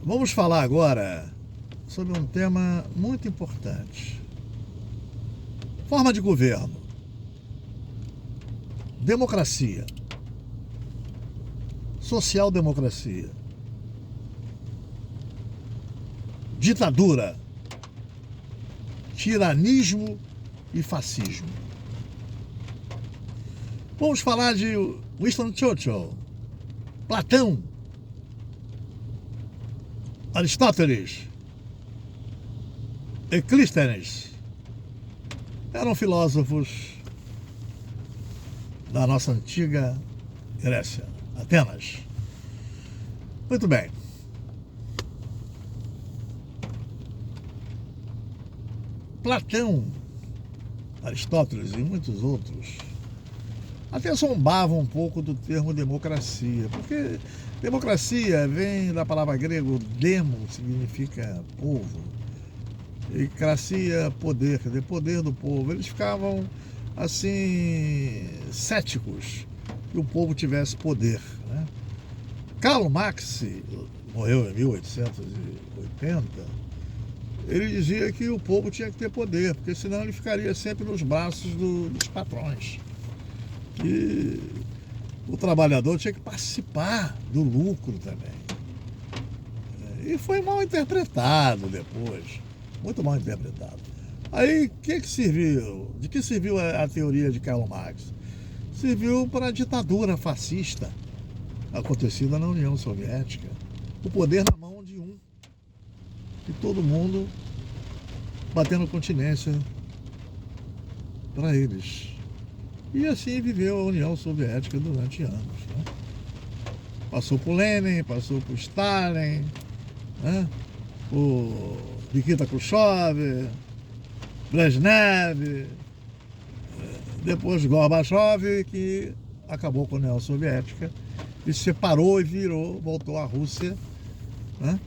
Vamos falar agora sobre um tema muito importante. Forma de governo, democracia, social-democracia, ditadura, tiranismo e fascismo. Vamos falar de Winston Churchill, Platão, Aristóteles e Clístenes. Eram filósofos da nossa antiga Grécia, Atenas. Muito bem. Platão, Aristóteles e muitos outros até zombavam um pouco do termo democracia, porque democracia vem da palavra grego demo, significa povo, e cracia, poder, quer dizer, poder do povo. Eles ficavam assim céticos que o povo tivesse poder, né? Karl Marx morreu em 1880. Ele dizia que o povo tinha que ter poder, porque senão ele ficaria sempre nos braços dos patrões. E o trabalhador tinha que participar do lucro também. E foi mal interpretado depois, muito mal interpretado. Aí, que serviu? De que serviu a teoria de Karl Marx? Serviu para a ditadura fascista acontecida na União Soviética. O poder na mão de um. E todo mundo batendo continência para eles. E assim viveu a União Soviética durante anos, né? Passou por Lenin, passou por Stalin, né? Por Nikita Khrushchev, Brezhnev, depois Gorbachev, que acabou com a União Soviética e se separou e voltou à Rússia, né?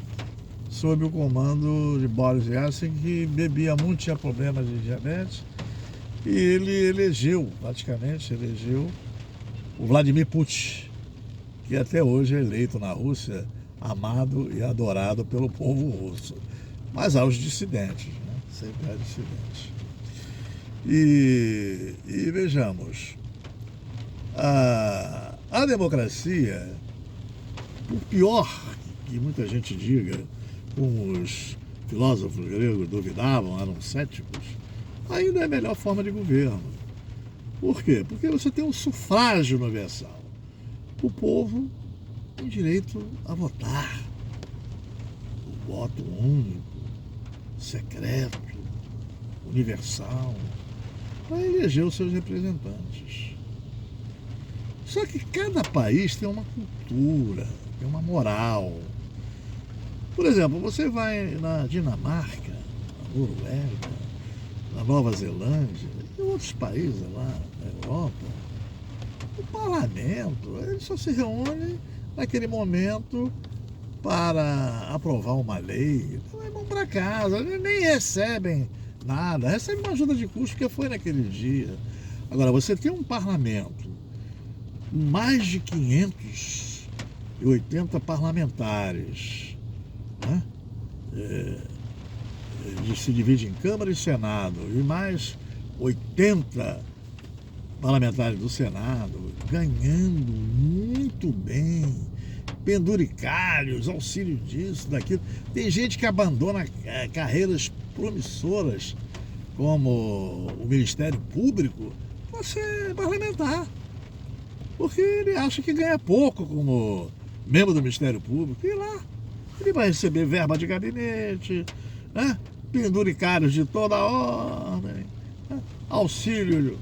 Sob o comando de Boris Yeltsin, que bebia muito, tinha problemas de diabetes. E ele praticamente elegeu o Vladimir Putin, que até hoje é eleito na Rússia, amado e adorado pelo povo russo. Mas há os dissidentes, né? Sempre há dissidentes. E vejamos, a democracia, por pior que muita gente diga, como os filósofos gregos duvidavam, eram céticos, ainda é a melhor forma de governo. Por quê? Porque você tem um sufrágio universal. O povo tem direito a votar. O voto único, secreto, universal, para eleger os seus representantes. Só que cada país tem uma cultura, tem uma moral. Por exemplo, você vai na Dinamarca, na Noruega, na Nova Zelândia e outros países lá na Europa, o parlamento ele só se reúne naquele momento para aprovar uma lei. Então, vão para casa, nem recebem nada, recebem uma ajuda de custo porque foi naquele dia. Agora, você tem um parlamento com mais de 580 parlamentares, né? Se divide em Câmara e Senado, e mais 80 parlamentares do Senado, ganhando muito bem, penduricalhos, auxílio disso, daquilo. Tem gente que abandona carreiras promissoras, como o Ministério Público, para ser parlamentar, porque ele acha que ganha pouco como membro do Ministério Público, e lá ele vai receber verba de gabinete, né? Penduricários de toda a ordem, né? Auxílio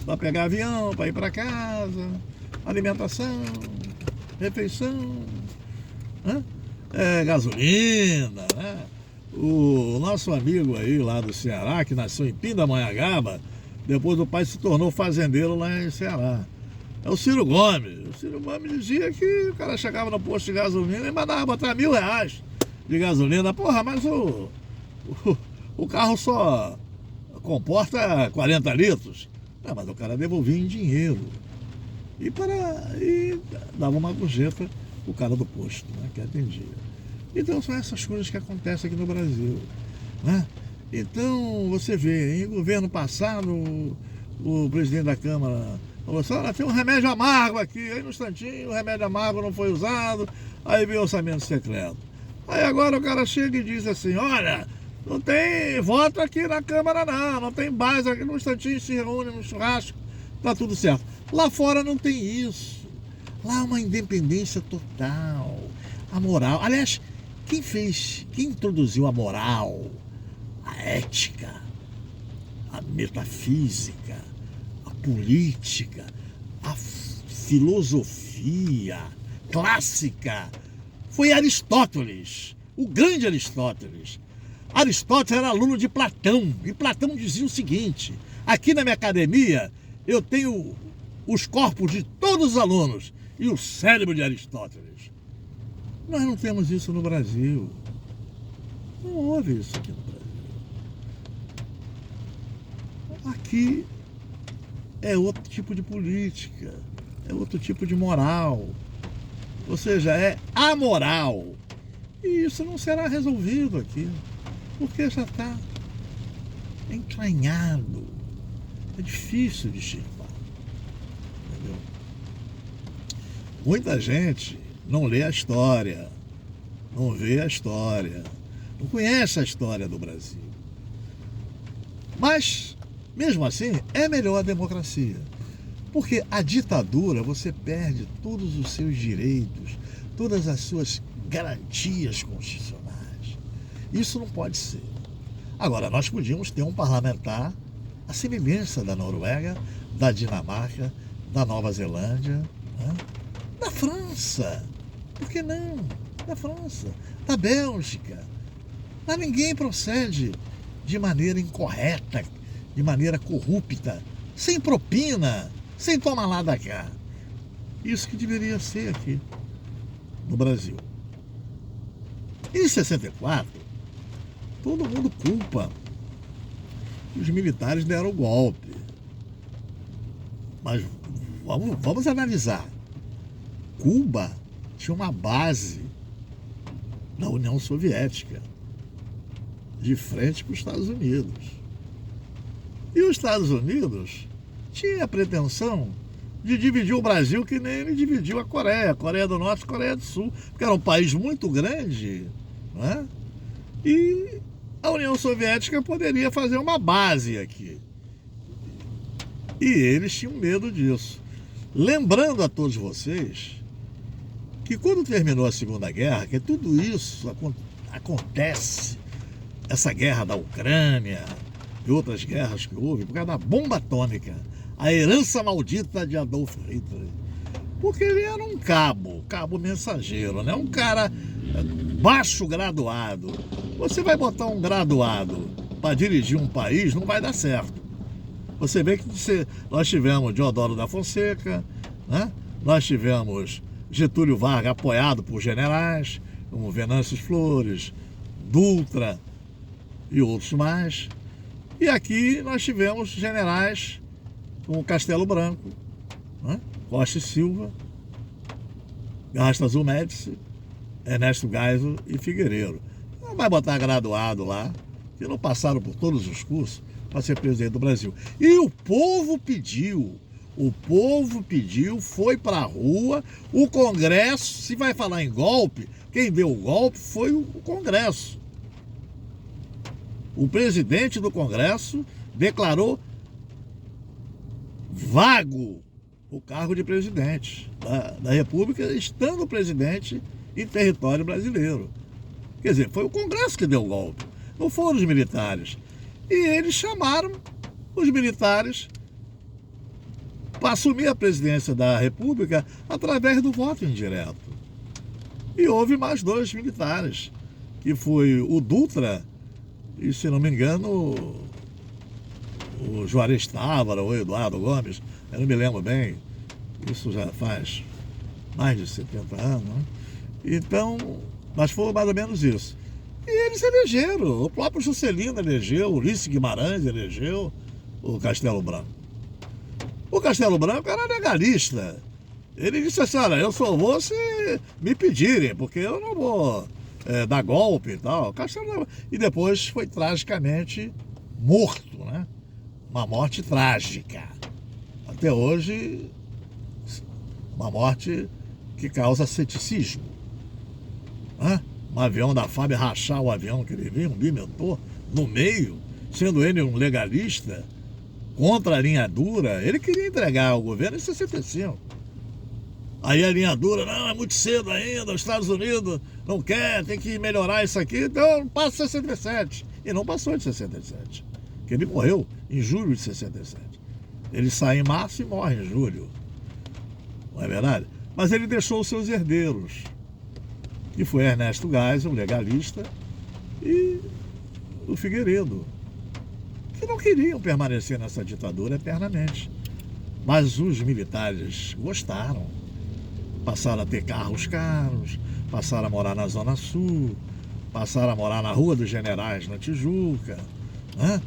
para pegar avião, para ir para casa, alimentação, refeição, né? Gasolina, né? O nosso amigo aí lá do Ceará, que nasceu em Pindamonhangaba, depois o pai se tornou fazendeiro lá em Ceará. É o Ciro Gomes. O Ciro Gomes dizia que o cara chegava no posto de gasolina e mandava botar R$1.000 de gasolina. Porra, mas o carro só comporta 40 litros. Não, mas o cara devolvia em dinheiro. E dava uma gorjeta o cara do posto, né, que atendia. Então são essas coisas que acontecem aqui no Brasil, né? Então você vê, em governo passado, o presidente da Câmara falou assim, olha, tem um remédio amargo aqui, aí no instantinho o remédio amargo não foi usado, aí veio o orçamento secreto. Aí agora o cara chega e diz assim, olha, não tem voto aqui na Câmara não tem base aqui, no instantinho se reúne no churrasco, tá tudo certo. Lá fora não tem isso, lá é uma independência total, a moral, aliás, quem introduziu a moral, a ética, a metafísica, a política, a filosofia clássica, foi Aristóteles, o grande Aristóteles. Aristóteles era aluno de Platão, e Platão dizia o seguinte, aqui na minha academia eu tenho os corpos de todos os alunos e o cérebro de Aristóteles. Nós não temos isso no Brasil. Não houve isso aqui no Brasil. Aqui é outro tipo de política, é outro tipo de moral. Ou seja, é amoral. E isso não será resolvido aqui, porque já está entranhado. É difícil de extirpar. Entendeu? Muita gente não lê a história, não vê a história, não conhece a história do Brasil. Mas, mesmo assim, é melhor a democracia. Porque a ditadura, você perde todos os seus direitos, todas as suas garantias constitucionais. Isso não pode ser. Agora, nós podíamos ter um parlamentar à semelhança da Noruega, da Dinamarca, da Nova Zelândia, né? Da França. Por que não? Da França, da Bélgica. Mas ninguém procede de maneira incorreta, de maneira corrupta, sem propina, sem tomar lá da cá. Isso que deveria ser aqui no Brasil. Em 64, todo mundo culpa que os militares deram o golpe. Mas vamos analisar. Cuba tinha uma base na União Soviética, de frente para os Estados Unidos. E os Estados Unidos tinha a pretensão de dividir o Brasil que nem ele dividiu a Coreia do Norte e Coreia do Sul, porque era um país muito grande, né? E a União Soviética poderia fazer uma base aqui. E eles tinham medo disso. Lembrando a todos vocês que quando terminou a Segunda Guerra, que tudo isso acontece, essa guerra da Ucrânia e outras guerras que houve, por causa da bomba atômica, a herança maldita de Adolf Hitler. Porque ele era um cabo mensageiro, né? Um cara baixo graduado. Você vai botar um graduado para dirigir um país, não vai dar certo. Você vê que nós tivemos Deodoro da Fonseca, né? Nós tivemos Getúlio Vargas apoiado por generais, como Venâncio Flores, Dutra e outros mais. E aqui nós tivemos generais como Castelo Branco, né? Costa e Silva, Garrastazu Azul Médici, Ernesto Geisel e Figueiredo. Não vai botar graduado lá, que não passaram por todos os cursos para ser presidente do Brasil. E o povo pediu, foi para a rua, o Congresso, se vai falar em golpe, quem deu o golpe foi o Congresso. O presidente do Congresso declarou vago o cargo de presidente da República, estando presidente em território brasileiro. Quer dizer, foi o Congresso que deu o golpe, não foram os militares. E eles chamaram os militares para assumir a presidência da República através do voto indireto. E houve mais dois militares, que foi o Dutra e, se não me engano, o Juarez Távora ou Eduardo Gomes, eu não me lembro bem, isso já faz mais de 70 anos, né? Então, mas foi mais ou menos isso. E eles elegeram, o próprio Juscelino elegeu, o Ulisses Guimarães elegeu o Castelo Branco. O Castelo Branco era legalista. Ele disse assim, olha, eu só vou se me pedirem, porque eu não vou dar golpe e tal. Castelo, e depois foi tragicamente morto, né? Uma morte trágica. Até hoje, uma morte que causa ceticismo. Né? Um avião da FAB rachar o avião que ele vinha, um bimentor, no meio, sendo ele um legalista, contra a linha dura. Ele queria entregar ao governo em 65. Aí a linha dura, não, é muito cedo ainda, os Estados Unidos não quer, tem que melhorar isso aqui, então passa 67. E não passou de 67, porque ele morreu em julho de 67. Ele sai em março e morre em julho, não é verdade? Mas ele deixou os seus herdeiros, que foi Ernesto Geisel, o legalista, e o Figueiredo, que não queriam permanecer nessa ditadura eternamente. Mas os militares gostaram. Passaram a ter carros caros, passaram a morar na Zona Sul, passaram a morar na Rua dos Generais, na Tijuca, né?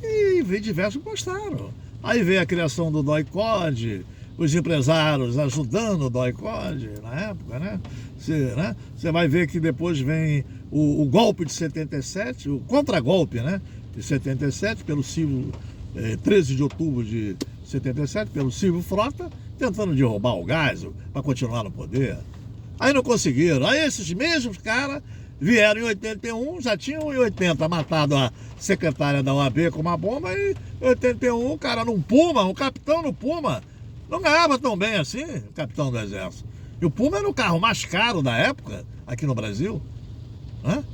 E diversos gostaram. Aí veio a criação do DOI-CODE, os empresários ajudando o DOI-CODE na época, né? Você vai ver que depois vem o golpe de 77, o contragolpe, né? De 77, pelo Silvio, 13 de outubro de 77, pelo Silvio Frota, tentando derrubar o Geisel para continuar no poder. Aí não conseguiram. Aí esses mesmos caras vieram em 81, já tinham em 80 matado a secretária da OAB com uma bomba, e em 81 o cara num Puma, o capitão no Puma, não ganhava tão bem assim, o capitão do Exército. E o Puma era o carro mais caro da época, aqui no Brasil. Né?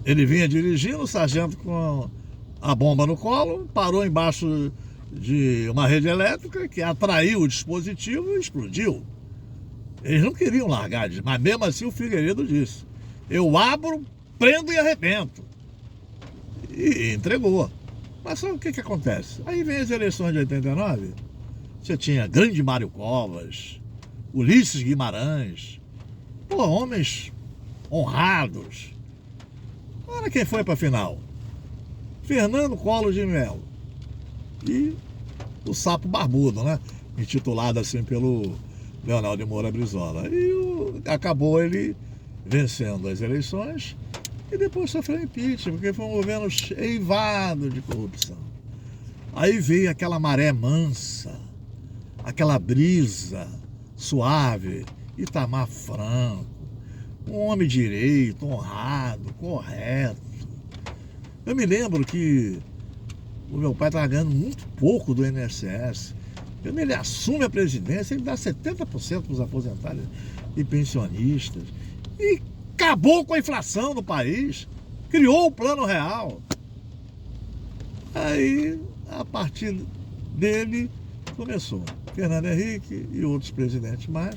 Ele vinha dirigindo, o sargento com a bomba no colo, parou embaixo de uma rede elétrica que atraiu o dispositivo e explodiu. Eles não queriam largar, mas mesmo assim o Figueiredo disse: eu abro, prendo e arrebento. E entregou. Mas só o que acontece? Aí vem as eleições de 89, você tinha grande Mário Covas, Ulisses Guimarães, homens honrados. Olha quem foi para a final: Fernando Collor de Mello e o Sapo Barbudo, né? Intitulado assim pelo Leonel de Moura Brizola. E acabou ele vencendo as eleições e depois sofreu impeachment, porque foi um governo eivado de corrupção. Aí veio aquela maré mansa, aquela brisa suave, Itamar Franco, um homem direito, honrado, correto. Eu me lembro que o meu pai estava ganhando muito pouco do INSS. Quando ele assume a presidência, ele dá 70% para os aposentados e pensionistas. E acabou com a inflação no país. Criou o Plano Real. Aí, a partir dele, começou Fernando Henrique e outros presidentes mais.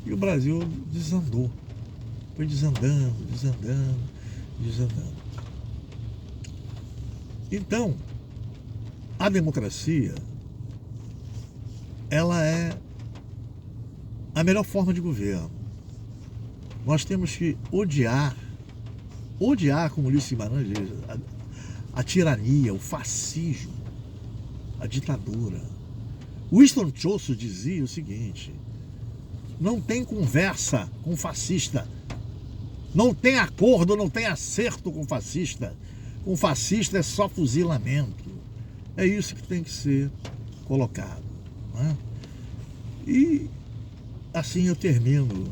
E o Brasil desandou. Foi desandando, desandando, desandando. Então, a democracia, ela é a melhor forma de governo. Nós temos que odiar, como Ulisses Guimarães diz, a tirania, o fascismo, a ditadura. Winston Churchill dizia o seguinte: não tem conversa com fascista, não tem acordo, não tem acerto com fascista. Com fascista é só fuzilamento. É isso que tem que ser colocado. Né? E assim eu termino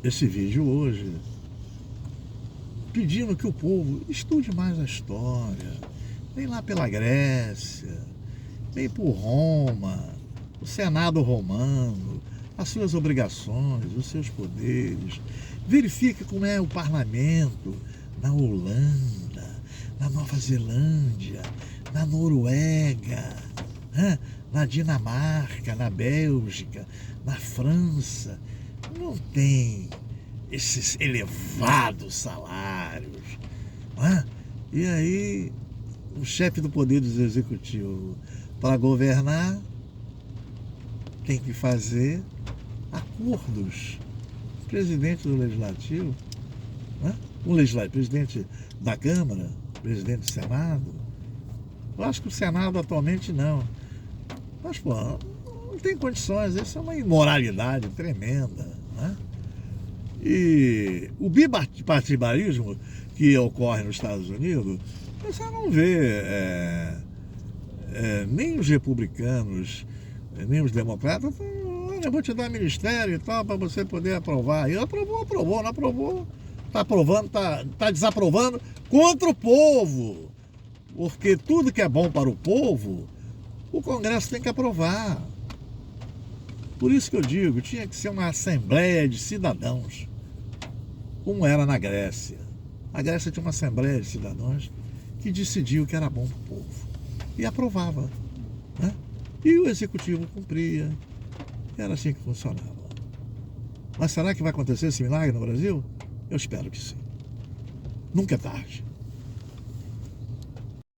esse vídeo hoje, pedindo que o povo estude mais a história. Vem lá pela Grécia, vem por Roma, o Senado romano, as suas obrigações, os seus poderes. Verifique como é o parlamento na Holanda, na Nova Zelândia, na Noruega, na Dinamarca, na Bélgica, na França. Não tem esses elevados salários. E aí, o chefe do Poder Executivo, para governar, tem que fazer acordos. O presidente do Legislativo, o presidente da Câmara, presidente do Senado. Eu acho que o Senado atualmente não. Mas, não tem condições, isso é uma imoralidade tremenda. E o bipartidarismo que ocorre nos Estados Unidos, você não vê nem os republicanos, nem os democratas. Olha, eu vou te dar ministério e tal para você poder aprovar. E aprovou, não aprovou. Está aprovando, está desaprovando contra o povo. Porque tudo que é bom para o povo, o Congresso tem que aprovar. Por isso que eu digo, tinha que ser uma assembleia de cidadãos, como era na Grécia. A Grécia tinha uma assembleia de cidadãos que decidia o que era bom para o povo e aprovava, né? E o executivo cumpria. Era assim que funcionava. Mas será que vai acontecer esse milagre no Brasil? Eu espero que sim. Nunca é tarde.